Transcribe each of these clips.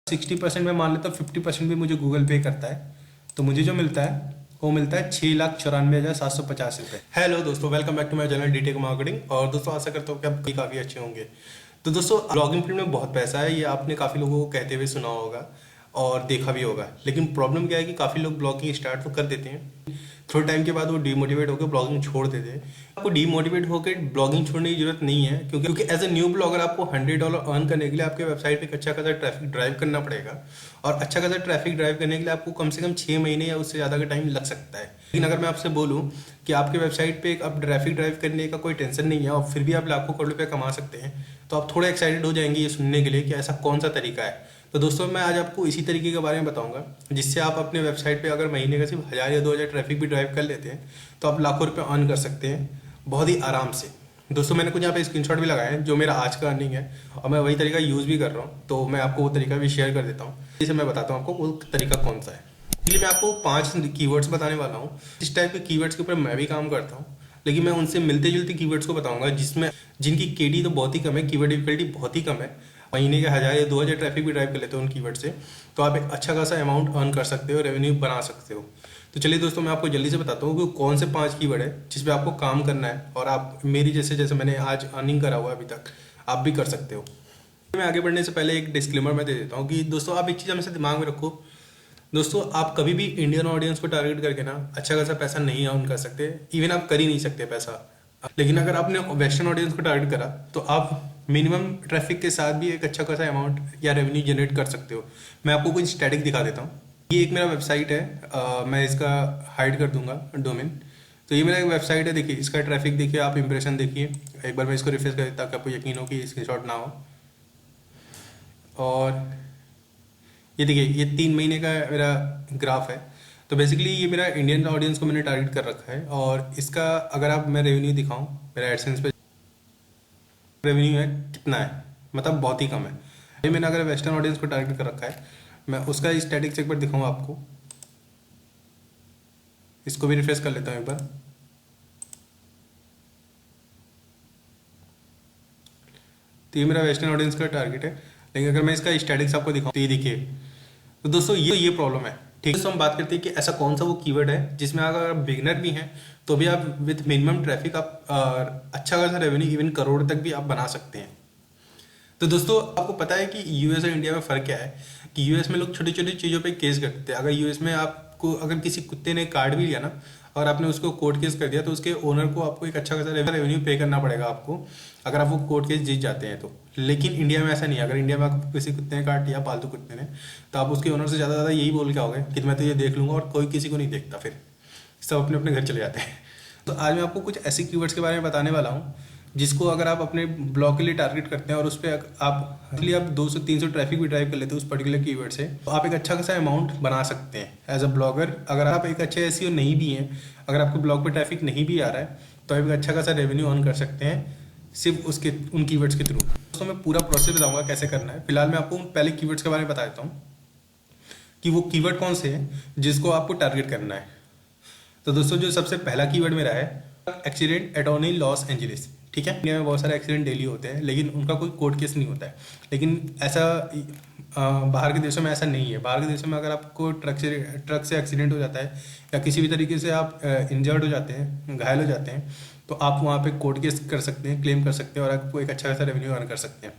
60% में मान लेता हूँ 50% भी मुझे गूगल पे करता है, तो मुझे जो मिलता है वो मिलता है 6,94,750 रुपये। हेलो दोस्तों, welcome back to my channel Dtech marketing. और दोस्तों आशा करता हूँ कि आप काफ़ी अच्छे होंगे। तो दोस्तों ब्लॉगिंग फील्ड में बहुत पैसा है, ये आपने काफ़ी लोगों को कहते हुए सुना होगा और देखा भी होगा। लेकिन प्रॉब्लम क्या है कि काफ़ी लोग ब्लॉगिंग स्टार्ट तो कर देते हैं, थोड़े टाइम के बाद वो डीमोटिवेट होकर ब्लॉगिंग छोड़ देते हैं। आपको डीमोटिवेट होकर ब्लॉगिंग छोड़ने की जरूरत नहीं है, क्योंकि एज ए न्यू ब्लॉगर आपको $100 अर्न करने के लिए आपके वेबसाइट पे एक अच्छा खासा ट्रैफिक ड्राइव करना पड़ेगा। और अच्छा खासा ट्रैफिक ड्राइव करने के लिए आपको कम से कम 6 महीने या उससे ज़्यादा का टाइम लग सकता है। लेकिन अगर मैं आपसे बोलूँ कि आपके वेबसाइट पे अब ट्रैफिक ड्राइव करने का कोई टेंशन नहीं है और फिर भी आप लाखों करोड़ रुपये कमा सकते हैं, तो आप थोड़ा एक्साइटेड हो जाएंगे ये सुनने के लिए कि ऐसा कौन सा तरीका है। तो दोस्तों मैं आज आपको इसी तरीके के बारे में बताऊंगा, जिससे आप अपने वेबसाइट पे अगर महीने का सिर्फ 1000 या 2000 ट्रैफिक भी ड्राइव कर लेते हैं तो आप लाखों रुपए अर्न कर सकते हैं बहुत ही आराम से। दोस्तों मैंने कुछ यहाँ पे स्क्रीनशॉट भी लगाए हैं जो मेरा आज का अर्निंग है, और मैं वही तरीका यूज़ भी कर रहा हूँ, तो मैं आपको वो तरीका भी शेयर कर देता हूँ। जिसे मैं बताता हूँ आपको वो तरीका कौन सा है। इसलिए मैं आपको 5 कीवर्ड्स बताने वाला हूँ। इस टाइप के कीवर्ड्स के ऊपर मैं भी काम करता हूँ, लेकिन मैं उनसे मिलते जुलते कीवर्ड्स को बताऊंगा जिनकी केडी तो बहुत ही कम है, कीवर्ड डिफिकल्टी बहुत ही कम है। महीने के 1000 या 2000 ट्रैफिक भी ड्राइव कर लेते हो उन कीवर्ड से, तो आप एक अच्छा खासा अमाउंट अर्न कर सकते हो, रेवेन्यू बना सकते हो। तो चलिए दोस्तों मैं आपको जल्दी से बताता हूँ कि कौन से 5 कीवर्ड है जिस पे आपको काम करना है, और आप मेरी जैसे मैंने आज अर्निंग करा हुआ है अभी तक, आप भी कर सकते हो। मैं आगे बढ़ने से पहले एक डिस्क्लेमर मैं दे देता हूँ कि दोस्तों आप एक चीज़ हमेशा दिमाग में रखो। दोस्तों आप कभी भी इंडियन ऑडियंस को टारगेट करके ना अच्छा खासा पैसा नहीं अर्न कर सकते, इवन आप कर ही नहीं सकते पैसा। लेकिन अगर आपने वेस्टर्न ऑडियंस को टारगेट करा तो आप मिनिमम ट्रैफिक के साथ भी एक अच्छा खासा अमाउंट या रेवेन्यू जनरेट कर सकते हो। मैं आपको कुछ स्टैटिक दिखा देता हूँ। ये एक मेरा वेबसाइट है, मैं इसका हाइड कर दूंगा डोमेन। तो ये मेरा एक वेबसाइट है, देखिए इसका ट्रैफिक देखिए, आप इंप्रेशन देखिए। एक बार मैं इसको रिफ्रेश कर देता हूँ ताकि आपको यकीन हो कि स्क्रीनशॉट ना हो। और ये देखिए ये 3 महीने का मेरा ग्राफ है। तो बेसिकली ये मेरा इंडियन ऑडियंस को मैंने टारगेट कर रखा है, और इसका अगर आप मैं रेवेन्यू दिखाऊं, मेरा एडसेंस पे रेवेन्यू है कितना है, मतलब बहुत ही कम है। ये मैंने अगर वेस्टर्न ऑडियंस को टारगेट कर रखा है, मैं उसका स्टैटिक्स एक बार दिखाऊं आपको। इसको भी रिफ्रेश कर लेता हूँ एक बार। तो ये मेरा वेस्टर्न ऑडियंस का टारगेट है, लेकिन अगर मैं इसका स्टैटिक्स आपको दिखाऊं तो ये देखिए। तो दोस्तों ये प्रॉब्लम है, ठीक है। तो हम बात करते हैं कि ऐसा कौन सा वो कीवर्ड है जिसमें अगर बिगिनर भी हैं तो भी आप विद मिनिमम ट्रैफिक आप अच्छा खासा रेवेन्यू इवन करोड़ तक भी आप बना सकते हैं। तो दोस्तों आपको पता है कि यूएस और इंडिया में फ़र्क क्या है कि यूएस में लोग छोटी छोटी चीज़ों पे केस करते हैं। अगर यूएस में आपको अगर किसी कुत्ते ने कार्ड भी लिया ना और आपने उसको कोर्ट केस कर दिया, तो उसके ओनर को आपको एक अच्छा खासा रेवेन्यू पे करना पड़ेगा आपको, अगर आप वो कोर्ट केस जीत जाते हैं तो। लेकिन इंडिया में ऐसा नहीं है। अगर इंडिया में आपको किसी कुत्ते ने काट लिया, पालतू कुत्ते ने, तो आप उसके ओनर से ज़्यादा यही बोल के आओगे कि मैं तो ये देख लूँगा, और कोई किसी को नहीं देखता, फिर सब अपने अपने घर चले जाते हैं। तो आज मैं आपको कुछ ऐसे कीवर्ड्स के बारे में बताने वाला हूँ जिसको अगर आप अपने ब्लॉग के लिए टारगेट करते हैं और उस पर आप 200-300 ट्रैफिक भी ड्राइव कर लेते हैं उस पर्टिकुलर कीवर्ड से, तो आप एक अच्छा खासा अमाउंट बना सकते हैं एज अ ब्लॉगर। अगर आप एक अच्छे एसईओ नहीं भी हैं, अगर आपके ब्लॉग पे ट्रैफिक नहीं भी आ रहा है, तो आप एक अच्छा खासा रेवेन्यू अर्न कर सकते हैं सिर्फ उन कीवर्ड्स के थ्रू। दोस्तों मैं पूरा प्रोसेस बताऊंगा कैसे करना है। फिलहाल मैं आपको पहले कीवर्ड्स के बारे में बता देता हूँ कि वो कीवर्ड कौन से हैं जिसको आपको टारगेट करना है। तो दोस्तों जो सबसे पहला कीवर्ड मेरा है एक्सीडेंट अटॉर्नी लॉस एंजलिस, ठीक है। इंडिया में बहुत सारे एक्सीडेंट डेली होते हैं, लेकिन उनका कोई कोर्ट केस नहीं होता है। लेकिन ऐसा बाहर के देशों में ऐसा नहीं है। बाहर के देशों में अगर आपको ट्रक से एक्सीडेंट हो जाता है या किसी भी तरीके से आप इंजर्ड हो जाते हैं, घायल हो जाते हैं, तो आप वहाँ पे कोर्ट केस कर सकते हैं, क्लेम कर सकते हैं, और आपको एक अच्छा खासा रेवेन्यू अर्न कर सकते हैं।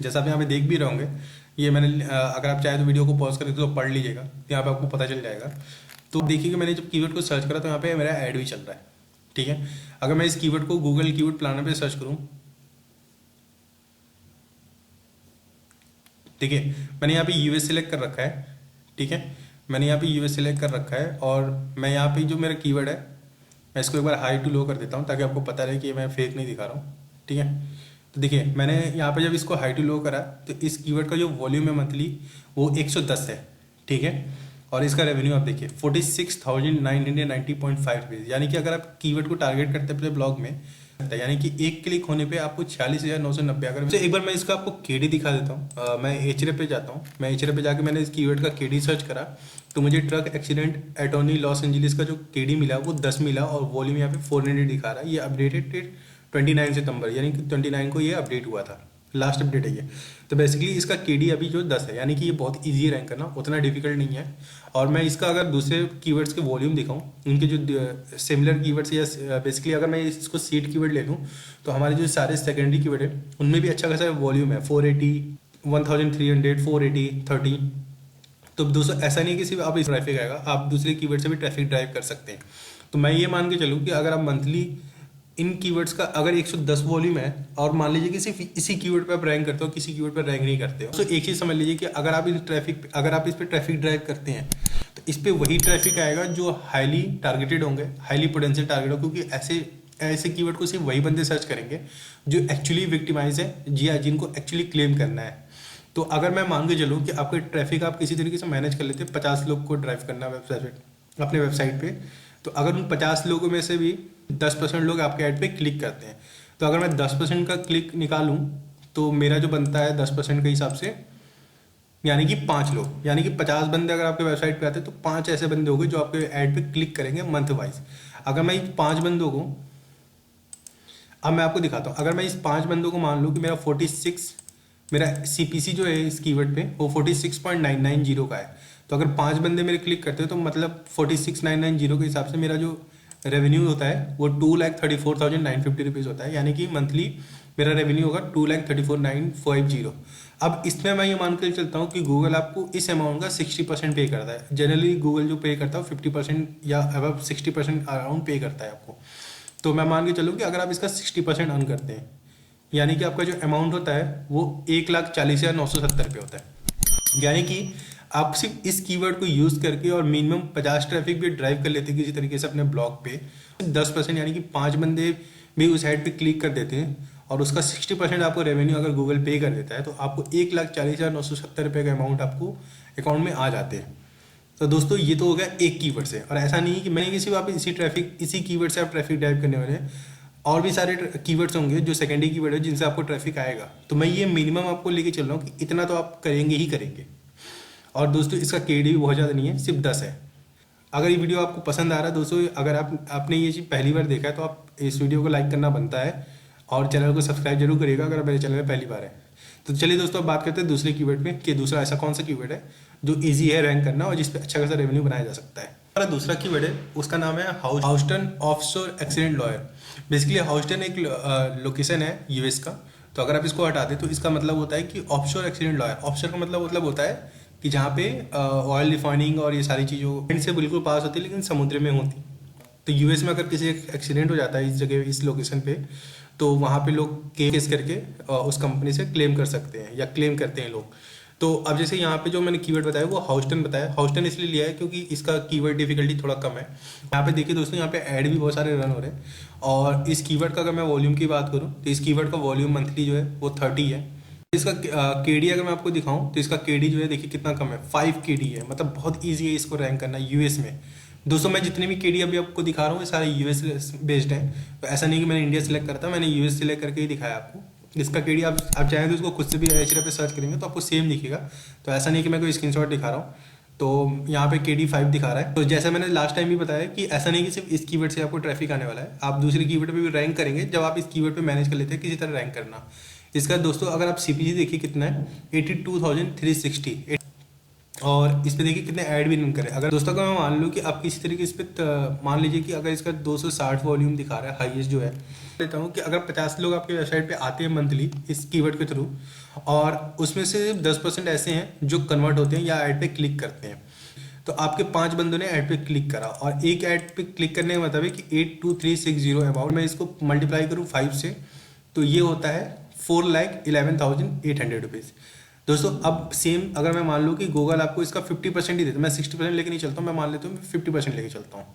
जैसा आप यहाँ पे देख भी रहे होंगे, ये मैंने अगर आप चाहे तो वीडियो को पॉज करके तो पढ़ लीजिएगा, तो यहाँ पे आपको पता चल जाएगा। तो देखिए कि मैंने जब कीवर्ड को सर्च करा तो यहाँ पे मेरा ऐड भी चल रहा है, ठीक है। अगर मैं इस कीवर्ड को गूगल कीवर्ड प्लानर पे सर्च करूँ, देखिए मैंने यहाँ पे यूएस सिलेक्ट कर रखा है, ठीक है। मैंने यहाँ पे यूएस सिलेक्ट कर रखा है, और मैं यहाँ पे जो मेरा कीवर्ड है मैं इसको एक बार हाई टू लो कर देता हूँ ताकि आपको पता रहे कि मैं फेक नहीं दिखा रहा हूँ, ठीक है। तो देखिए मैंने यहाँ पे जब इसको हाई टू लो करा तो इस कीवर्ड का जो वॉल्यूम है मंथली वो 110 है, ठीक है। और इसका रेवेन्यू आप देखिए 46,990.5 रुपीज़, यानी कि अगर आप कीवर्ड को टारगेट करते हैं अपने ब्लॉग में, यानी कि एक क्लिक होने पे आपको 46,990। अगर तो एक बार मैं इसका आपको केडी दिखा देता हूँ। मैं एचरे पे जाता हूँ, मैं एचरे पे जाके मैंने इस कीवर्ड का केडी सर्च करा तो मुझे truck accident attorney Los Angeles का जो केडी मिला वो 10 मिला, और वॉल्यूम यहाँ पे 400 दिखा रहा है। ये अपडेटेड 29 सितंबर, यानी कि 29 को ये अपडेट हुआ था, लास्ट अपडेट है ये। तो बेसिकली इसका केडी अभी जो 10 है, यानी कि ये बहुत इजी रैंक करना, उतना डिफिकल्ट नहीं है। और मैं इसका अगर दूसरे कीवर्ड्स के वॉल्यूम दिखाऊं, उनके जो सिमिलर कीवर्ड्स या बेसिकली अगर मैं इसको सीड कीवर्ड ले लूँ तो हमारे जो सारे सेकेंडरी कीवर्ड है उनमें भी अच्छा खासा वॉल्यूम है, 480, 1300, 480, 30। तो दोस्तों ऐसा नहीं कि सिर्फ आप इस ट्रैफिक आएगा, आप दूसरे कीवर्ड से भी ट्रैफिक ड्राइव कर सकते हैं। तो मैं ये मान के चलूँ कि अगर आप मंथली इन कीवर्ड्स का अगर 110 वॉल्यूम है और मान लीजिए कि सिर्फ इसी कीवर्ड पे आप रैंक करते हो, किसी कीवर्ड पे रैंक नहीं करते हो, तो एक चीज़ समझ लीजिए कि अगर आप इस पे ट्रैफिक ड्राइव करते हैं तो इस पे वही ट्रैफिक आएगा जो हाईली टारगेटेड होंगे, हाईली पोटेंशियल टारगेट हो, क्योंकि ऐसे कीवर्ड को सिर्फ वही बंदे सर्च करेंगे जो एक्चुअली विक्टिमाइज है, जी हाँ, जिनको एक्चुअली क्लेम करना है। तो अगर मैं मान के चलूँ कि आपका ट्रैफिक आप किसी तरीके से मैनेज कर लेते हैं, 50 लोग को ड्राइव करना वेबसाइट अपने वेबसाइट पे, तो अगर उन 50 लोगों में से भी 10% लोग आपके ऐड पे क्लिक करते हैं, तो अगर मैं 10% का क्लिक निकालूं तो मेरा जो बनता है 10% के हिसाब से यानी कि 5 लोग, यानी कि 50 बंदे अगर आपके वेबसाइट पे आते हैं तो 5 ऐसे बंदे होंगे जो आपके ऐड पे क्लिक करेंगे मंथ वाइज। अगर मैं इस 5 बंदों को, अब मैं आपको दिखाता हूँ, अगर मैं इस 5 बंदों को मान लूँ कि मेरा CPC जो है इस कीवर्ड पे वो 46.990 का है, तो अगर 5 बंदे मेरे क्लिक करते हैं तो मतलब 46,990 के हिसाब से मेरा जो रेवेन्यू होता है वो 2,34,950 रुपीज़ होता है, यानी कि मंथली मेरा रेवेन्यू होगा 2,34,950। अब इसमें मैं ये मान कर चलता हूँ कि गूगल आपको इस अमाउंट का 60% पे करता है। जनरली गूगल जो पे करता है 50% या अब 60% अराउंड पे करता है आपको। तो मैं मान के चलूँ कि अगर आप इसका 60% अर्न करते हैं, यानी कि आपका जो अमाउंट होता है वो 1,40,970 रुपये होता है। यानी कि आप सिर्फ इस कीवर्ड को यूज़ करके और मिनिमम 50 ट्रैफिक भी ड्राइव कर लेते हैं किसी तरीके से अपने ब्लॉग पे, 10% यानी कि 5 बंदे भी उस ऐड पे क्लिक कर देते हैं और उसका 60% आपको रेवेन्यू अगर गूगल पे कर देता है तो आपको 1,40,970 रुपये का अमाउंट आपको अकाउंट में आ जाते हैं। तो दोस्तों ये तो हो गया एक कीवर्ड से, और ऐसा नहीं है कि मैंने किसी आप इसी कीवर्ड से आप ट्रैफिक ड्राइव करने वाले हैं, और भी सारे कीवर्ड्स होंगे जो सेकेंडरी कीवर्ड है जिनसे आपको ट्रैफिक आएगा। तो मैं ये मिनिमम आपको लेके चल रहा हूँ कि इतना तो आप करेंगे ही करेंगे। और दोस्तों इसका केडी भी बहुत ज़्यादा नहीं है, सिर्फ 10 है। अगर ये वीडियो आपको पसंद आ रहा है दोस्तों, अगर आपने ये चीज़ पहली बार देखा है तो आप इस वीडियो को लाइक करना बनता है और चैनल को सब्सक्राइब जरूर करिएगा अगर मेरे चैनल में पहली बार है। तो चलिए दोस्तों अब बात करते हैं दूसरे कीवर्ड पे कि दूसरा ऐसा कौन सा कीवर्ड है जो ईजी है रैंक करना और जिस पे अच्छा खासा रेवेन्यू बनाया जा सकता है। हमारा दूसरा कीवर्ड है, उसका नाम है Houston offshore accident lawyer. Basically Houston एक लोकेशन है यूएस का। तो अगर आप इसको हटा दें तो इसका मतलब होता है कि ऑफशोर एक्सीडेंट लॉयर। ऑफशोर का मतलब होता है कि जहाँ पे ऑयल रिफाइनिंग और ये सारी चीज़ों इनसे बिल्कुल पास होती है लेकिन समुद्र में होती। तो यूएस में अगर किसी एक्सीडेंट हो जाता है इस जगह, इस लोकेशन पे, तो वहाँ पे लोग केस करके उस कंपनी से क्लेम कर सकते हैं या क्लेम करते हैं लोग। तो अब जैसे यहाँ पे जो मैंने कीवर्ड बताया वो हाउस्टन बताया। हाउस्टन इसलिए लिया है क्योंकि इसका कीवर्ड डिफिकल्टी थोड़ा कम है। यहाँ पे देखिए दोस्तों, यहाँ पे ऐड भी बहुत सारे रन हो रहे हैं। और इस कीवर्ड का अगर मैं वॉल्यूम की बात करूँ तो इस कीवर्ड का वॉल्यूम मंथली जो है वो 30 है। इसका केडी अगर मैं आपको दिखाऊं तो इसका केडी जो है देखिए कितना कम है, 5 केडी है। मतलब बहुत ईजी है इसको रैंक करना यूएस में। दोस्तों मैं जितने भी केडी अभी आपको दिखा रहा हूँ ये सारे यूएस बेस्ड हैं। तो ऐसा नहीं कि मैंने इंडिया सेलेक्ट करता, मैंने यूएस सेलेक्ट करके ही दिखाया आपको। इसका केडी आप चाहें तो उसको खुद से भी एचरा पे सर्च करेंगे तो आपको सेम दिखेगा। तो ऐसा नहीं कि मैं कोई स्क्रीनशॉट दिखा रहा हूँ। तो यहाँ पे केडी 5 दिखा रहा है। तो जैसा मैंने लास्ट टाइम भी बताया कि ऐसा नहीं कि सिर्फ इस कीवर्ड से आपको ट्रैफिक आने वाला है, आप दूसरे कीवर्ड पे भी रैंक करेंगे जब आप इस कीवर्ड पे मैनेज कर लेते हैं किसी तरह रैंक करना। इसका दोस्तों अगर आप सीपीसी देखिए कितना है, 82,360। और इस पे देखिए कितने ऐड भी रन करें। अगर दोस्तों का मैं मान लूँ कि आप किसी तरीके इस पर मान लीजिए कि अगर इसका 260 वॉल्यूम दिखा रहा है हाईएस्ट जो है, लेता हूँ कि अगर 50 लोग आपके वेबसाइट पे आते हैं मंथली इस कीवर्ड के थ्रू, और उसमें से 10% ऐसे हैं जो कन्वर्ट होते हैं या ऐड पे क्लिक करते हैं, तो आपके 5 बंदों ने ऐड पे क्लिक करा और एक ऐड पे क्लिक करने का मतलब है कि 82360 अमाउंट। मैं इसको मल्टीप्लाई करूँ 5 से तो ये होता है 4,11,800 रुपीज़। दोस्तों अब सेम अगर मैं मान लूँ कि गूगल आपको इसका 50% ही देता, मैं 60% लेके नहीं चलता हूँ, मैं मान लेता हूँ 50% लेके चलता हूँ।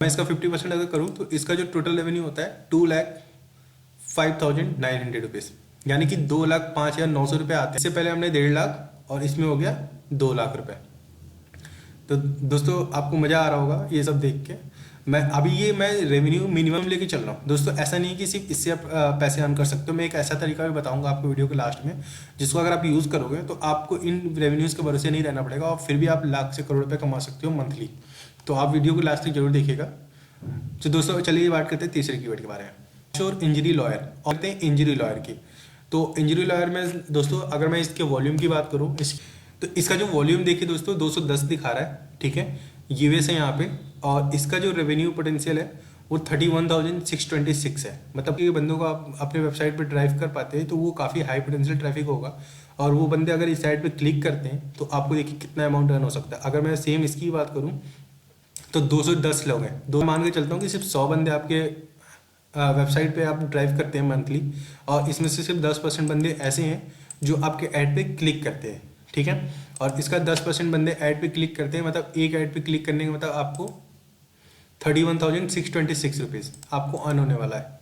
मैं इसका 50% अगर करूँ तो इसका जो टोटल रेवेन्यू होता है 2,05,900 रुपीज़, यानी कि 2,05,900 रुपये आते हैं। इससे पहले हमने 1.5 लाख और इसमें हो गया 2 लाख रुपये। तो दोस्तों आपको मज़ा आ रहा होगा ये सब देख के। मैं रेवेन्यू मिनिमम लेके चल रहा हूँ। दोस्तों ऐसा नहीं कि सिर्फ इससे आप पैसे अर्न कर सकते हो। मैं एक ऐसा तरीका भी बताऊंगा आपको वीडियो के लास्ट में, जिसको अगर आप यूज़ करोगे तो आपको इन रेवेन्यूज़ के भरोसे नहीं रहना पड़ेगा और फिर भी आप लाख से करोड़ रुपये कमा सकते हो मंथली। तो आप वीडियो को लास्ट तक जरूर देखिएगा। तो दोस्तों चलिए बात करते हैं तीसरे कीवर्ड के बारे में, ऑफशोर इंजरी लॉयर। और करते हैं इंजरी लॉयर की। तो इंजरी लॉयर में दोस्तों अगर मैं इसके वॉल्यूम की बात करूँ तो इसका जो वॉल्यूम देखिए दोस्तों 210 दिखा रहा है, ठीक है, यूएस है यहाँ पे। और इसका जो रेवेन्यू पोटेंशियल है वो 31,626 है। मतलब कि बंदों को आप अपने वेबसाइट पे ड्राइव कर पाते हैं तो वो काफ़ी हाई पोटेंशियल ट्रैफिक होगा। और वो बंदे अगर इस साइट पे क्लिक करते हैं तो आपको देखिए कितना अमाउंट अर्न हो सकता है। अगर मैं सेम इसकी बात करूँ तो 210 लोग हैं, दो मान के चलता हूँ कि सिर्फ 100 बंदे आपके वेबसाइट पे आप ड्राइव करते हैं मंथली, और इसमें से सिर्फ 10% बंदे ऐसे हैं जो आपके ऐड पे क्लिक करते हैं, ठीक है। और इसका 10% बंदे ऐड पे क्लिक करते हैं, मतलब एक ऐड पे क्लिक करने का मतलब आपको 31,626 रुपीज़ आपको अर्न होने वाला है।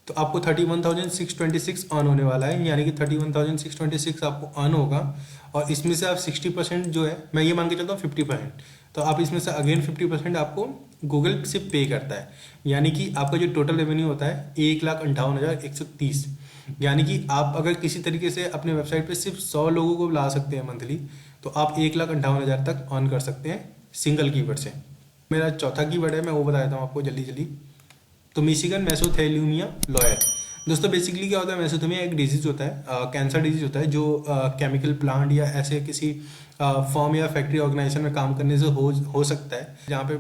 तो आपको 31,626 अर्न होने वाला है, यानी कि 31,626 आपको अर्न होगा। और इसमें से आप 60% जो है, मैं ये मान के चलता हूँ 50%, तो आप इसमें से अगेन 50% आपको गूगल से पे करता है। यानी कि आपका जो टोटल रेवेन्यू होता है 1,58,130। यानी कि आप अगर किसी तरीके से अपने वेबसाइट पे सिर्फ 100 लोगों को ला सकते हैं मंथली, तो आप 1,58,000 तक अर्न कर सकते हैं सिंगल कीवर्ड से। मेरा चौथा कीवर्ड है, मैं वो बता देता हूँ आपको जल्दी जल्दी। तो मिशिगन मेसोथेलियोमिया लॉयर। दोस्तों बेसिकली क्या होता है, मेसोथेलियोमिया एक डिजीज होता है, कैंसर डिजीज होता है, जो केमिकल प्लांट या ऐसे किसी फॉर्म या फैक्ट्री ऑर्गेनाइजेशन में काम करने से हो सकता है, जहाँ पे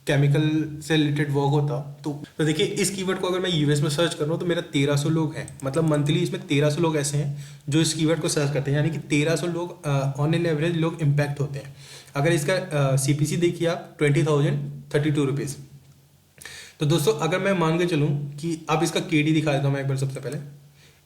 केमिकल से रिलेटेड वर्क होता। तो देखिए इस कीवर्ड को अगर मैं यूएस में सर्च कर रहा हूँ तो मेरा 1300 लोग हैं, मतलब मंथली इसमें 1300 लोग ऐसे हैं जो इस कीवर्ड को सर्च करते हैं। यानी कि 1300 लोग ऑन एन एवरेज लोग इम्पैक्ट होते हैं। अगर इसका सीपीसी देखिए आप 20,032 रुपीज़। तो दोस्तों अगर मैं मान के चलूँ कि आप इसका केडी दिखा देता हूँ मैं एक बार सबसे पहले।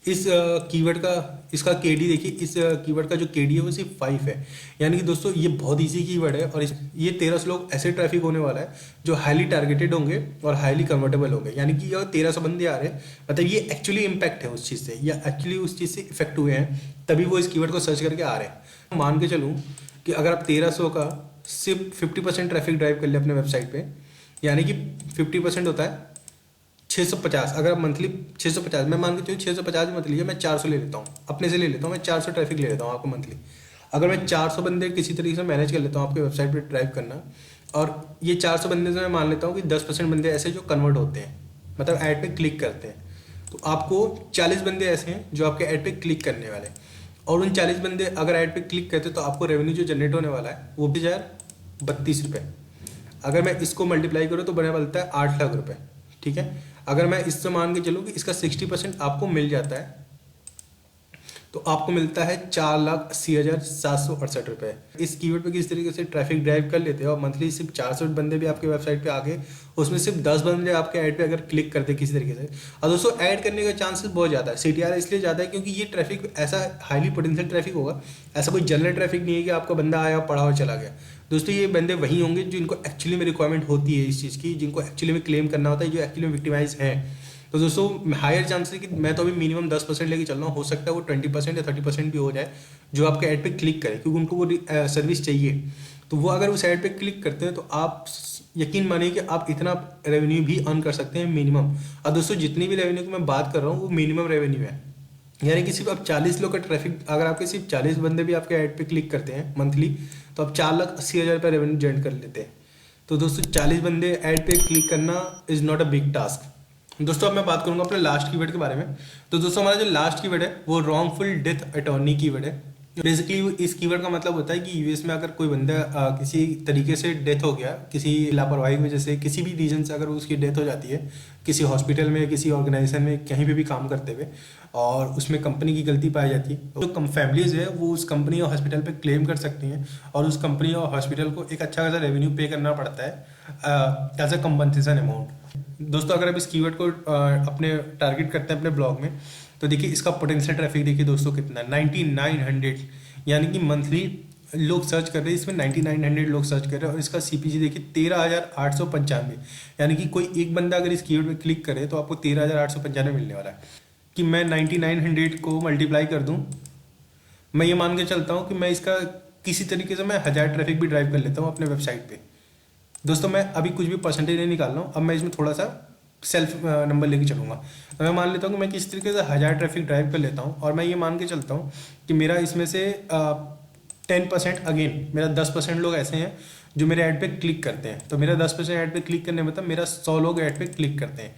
इस कीवर्ड का इसका केडी देखिए, इस कीवर्ड का जो केडी है वो सिर्फ 5 है। यानी कि दोस्तों ये बहुत ईजी कीवर्ड है, और ये 1300 लोग ऐसे ट्रैफिक होने वाला है जो हाईली टारगेटेड होंगे और हाईली कन्वर्टेबल होंगे। यानी कि ये 1300 बंदे आ रहे हैं, मतलब ये एक्चुअली इम्पैक्ट है उस चीज़ से, या एक्चुअली उस चीज़ से इफेक्ट हुए हैं, तभी वो इस कीवर्ड को सर्च करके आ रहे हैं। मान के चलूँ कि अगर आप 1300 का सिर्फ 50% ट्रैफिक ड्राइव कर ले अपने वेबसाइट पर, यानी कि 50% होता है 650। अगर मंथली 650, मैं मान के चलिए 650 मत लीजिए, मैं 400 ले लेता हूँ, अपने से ले लेता हूँ, मैं 400 ट्रैफिक ले लेता हूँ आपको मंथली। अगर मैं 400 बंदे किसी तरीके से मैनेज कर लेता हूँ आपके वेबसाइट पे ड्राइव करना, और ये 400 बंदे से मैं मान लेता हूँ कि 10% बंदे ऐसे जो कन्वर्ट होते हैं, मतलब ऐड पे क्लिक करते हैं, तो आपको 40 बंदे ऐसे हैं जो आपके ऐड पे क्लिक करने वाले हैं। और उन 40 बंदे अगर ऐड पे क्लिक करते हैं तो आपको रेवेन्यू जो जनरेट होने वाला है वो भी 32 रुपये। अगर मैं इसको मल्टीप्लाई करूँ तो बने बनता है 8 लाख रुपये, ठीक है। अगर मैं इससे मान के चलूँ कि इसका 60% आपको मिल जाता है, तो आपको मिलता है 4,80,768 रुपये। इस कीवर्ड पे किस तरीके से ट्रैफिक ड्राइव कर लेते हैं, और मंथली सिर्फ 400 बंदे भी आपके वेबसाइट पे आके उसमें सिर्फ 10 बंदे आपके ऐड पे अगर क्लिक करते किसी तरीके से। और दोस्तों ऐड करने का चांसेस बहुत ज़्यादा है, CTR इसलिए ज़्यादा है क्योंकि ये ट्रैफिक ऐसा हाईली पोटेंशियल ट्रैफिक होगा, ऐसा कोई जनरल ट्रैफिक नहीं है कि आपका बंदा आया पढ़ा और चला गया। दोस्तों ये बंदे वही होंगे जिनको एक्चुअली में रिक्वायरमेंट होती है इस चीज़ की, जिनको एक्चुअली में क्लेम करना होता है, जो एक्चुअली में विक्टिमाइज हैं। तो दोस्तों हायर चांसेस है कि मैं तो अभी मिनिमम 10% लेके चल रहा हूँ, हो सकता है वो 20% या 30% भी हो जाए जो आपके ऐड पे क्लिक करे, क्योंकि उनको वो सर्विस चाहिए। तो वो अगर उस ऐड पे क्लिक करते हैं तो आप यकीन मानिए कि आप इतना रेवेन्यू भी अर्न कर सकते हैं मिनिमम। और दोस्तों जितनी भी रेवेन्यू की मैं बात कर रहा हूँ वो मिनिमम रेवेन्यू है, यानी कि सिर्फ आप 40 लोग का ट्रैफिक, अगर आपके सिर्फ 40 बंदे भी आपके ऐड पे क्लिक करते हैं मंथली, तो आप 4,80,000 रुपये रेवेन्यू जनरेट कर लेते हैं। तो दोस्तों 40 बंदे ऐड पे क्लिक करना is not a big task. दोस्तों अब मैं बात करूंगा अपने लास्ट कीवर्ड के बारे में। तो दोस्तों हमारा जो लास्ट कीवर्ड है वो रॉन्गफुल डेथ अटॉर्नी कीवर्ड है। बेसिकली इस कीवर्ड का मतलब होता है कि यूएस में अगर कोई बंदा किसी तरीके से डेथ हो गया, किसी लापरवाही की वजह से, किसी भी रीजन से अगर उसकी डेथ हो जाती है, किसी हॉस्पिटल में, किसी ऑर्गेनाइजेशन में, कहीं पे भी काम करते हुए, और उसमें कंपनी की गलती पाई जाती है, तो कम फैमिलीज है वो उस कंपनी और हॉस्पिटल पे क्लेम कर सकती हैं, और उस कंपनी और हॉस्पिटल को एक अच्छा खासा रेवेन्यू पे करना पड़ता है एज अ कंपनसेशन अमाउंट। दोस्तों अगर आप इस कीवर्ड को अपने टारगेट करते हैं अपने ब्लॉग में, तो देखिए इसका पोटेंशियल ट्रैफिक देखिए दोस्तों कितना है, 9900, यानी कि मंथली लोग सर्च कर रहे हैं इसमें, 9900 लोग सर्च कर रहे हैं। और इसका CPC देखिए 13,895, यानी कि कोई एक बंदा अगर इस कीवर्ड पे क्लिक करे तो आपको 13,895 मिलने वाला है। कि मैं 9900 को मल्टीप्लाई कर दूं, मैं ये मान के चलता हूँ कि मैं इसका किसी तरीके से मैं 1000 ट्रैफिक भी ड्राइव कर लेता हूँ अपने वेबसाइट पे। दोस्तों मैं अभी कुछ भी परसेंटेज नहीं निकाल रहा हूँ, अब मैं इसमें थोड़ा सा सेल्फ नंबर लेके चलूँगा। तो मैं मान लेता हूँ कि मैं किस तरीके से 1000 ट्रैफिक ड्राइव कर लेता हूँ, और मैं ये मान के चलता हूँ कि मेरा इसमें से 10% अगेन मेरा 10% लोग ऐसे हैं जो मेरे ऐड पे क्लिक करते हैं। तो मेरा 10% ऐड पे क्लिक करने मतलब मेरा 100 लोग ऐड पे क्लिक करते हैं।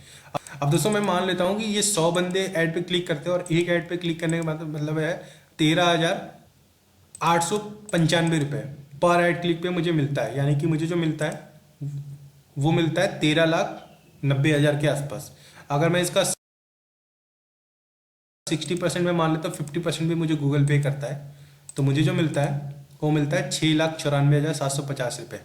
अब दोस्तों मैं मान लेता हूँ कि ये 100 बंदे ऐड पे क्लिक करते हैं और एक ऐड पे क्लिक करने का मतलब है 13,895 रुपये पर ऐड क्लिक पे मुझे मिलता है। यानी कि मुझे जो मिलता है वो मिलता है 13,90,000 के आसपास। अगर मैं इसका 60% में मान लेता हूँ, 50% भी मुझे गूगल पे करता है, तो मुझे जो मिलता है वो मिलता है 6,94,750 रुपये।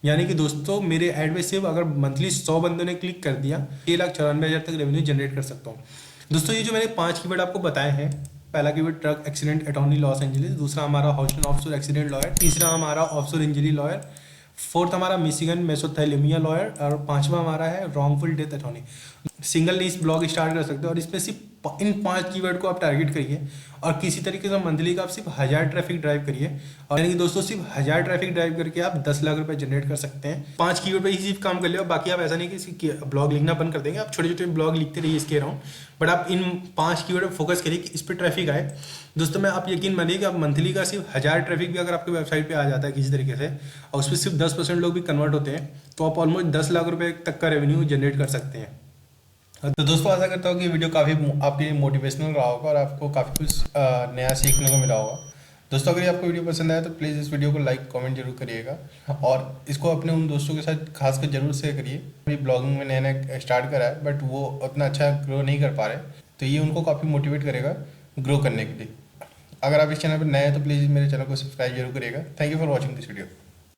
यानी कि दोस्तों मेरे ऐड में सिर्फ अगर मंथली 100 बंदों ने क्लिक कर दिया 6,94,000 तक रेवेन्यू जनरेट कर सकता हूँ। दोस्तों ये जो मैंने 5 कीवर्ड आपको बताए हैं, पहला keyword truck accident attorney Los Angeles, दूसरा हमारा हॉस्टन ऑफशोर एक्सीडेंट लॉयर, तीसरा हमारा ऑफशोर इंजरी लॉयर, फोर्थ हमारा मिशिगन मेसोथैलेमिया लॉयर और पांचवा हमारा है रॉन्गफुल डेथ अटॉर्नी। सिंगल नीस ब्लॉग स्टार्ट कर सकते हो और इसमें सिर्फ इन 5 कीवर्ड को आप टारगेट करिए और किसी तरीके से मंथली का आप सिर्फ 1000 ट्रैफिक ड्राइव करिए। और यानी कि दोस्तों सिर्फ 1000 ट्रैफिक ड्राइव करके आप 10 लाख रुपए जनरेट कर सकते हैं। 5 कीवर्ड पे ही सिर्फ काम कर लिया, बाकी आप ऐसा नहीं कि ब्लॉग लिखना बंद कर देंगे, आप छोटे छोटे ब्लॉग लिखते रहिए इसके अराउंड, बट आप इन 5 कीवर्ड पर फोकस करिए कि इस पर ट्रैफिक आए। दोस्तों मैं आप यकीन मानिए कि आप मंथली का सिर्फ 1000 ट्रैफिक भी अगर आपके वेबसाइट पे आ जाता है किसी तरीके से और उसमें सिर्फ 10% लोग भी कन्वर्ट होते हैं तो आप ऑलमोस्ट 10 लाख रुपए तक का रेवेन्यू जनरेट कर सकते हैं। तो दोस्तों आशा करता हूँ कि वीडियो काफ़ी आपके लिए मोटिवेशनल रहा होगा और आपको काफ़ी कुछ नया सीखने को मिला होगा। दोस्तों अगर ये आपको वीडियो पसंद आया तो प्लीज़ इस वीडियो को लाइक कमेंट जरूर करिएगा और इसको अपने उन दोस्तों के साथ खास कर जरूर शेयर करिए। अभी ब्लॉगिंग में नया नया स्टार्ट करा है बट वो उतना अच्छा ग्रो नहीं कर पा रहे, तो ये उनको काफ़ी मोटिवेट करेगा ग्रो करने के लिए। अगर आप इस चैनल पर नए हैं तो प्लीज़ मेरे चैनल को सब्सक्राइब जरूर करिएगा। Thank you for watching this video.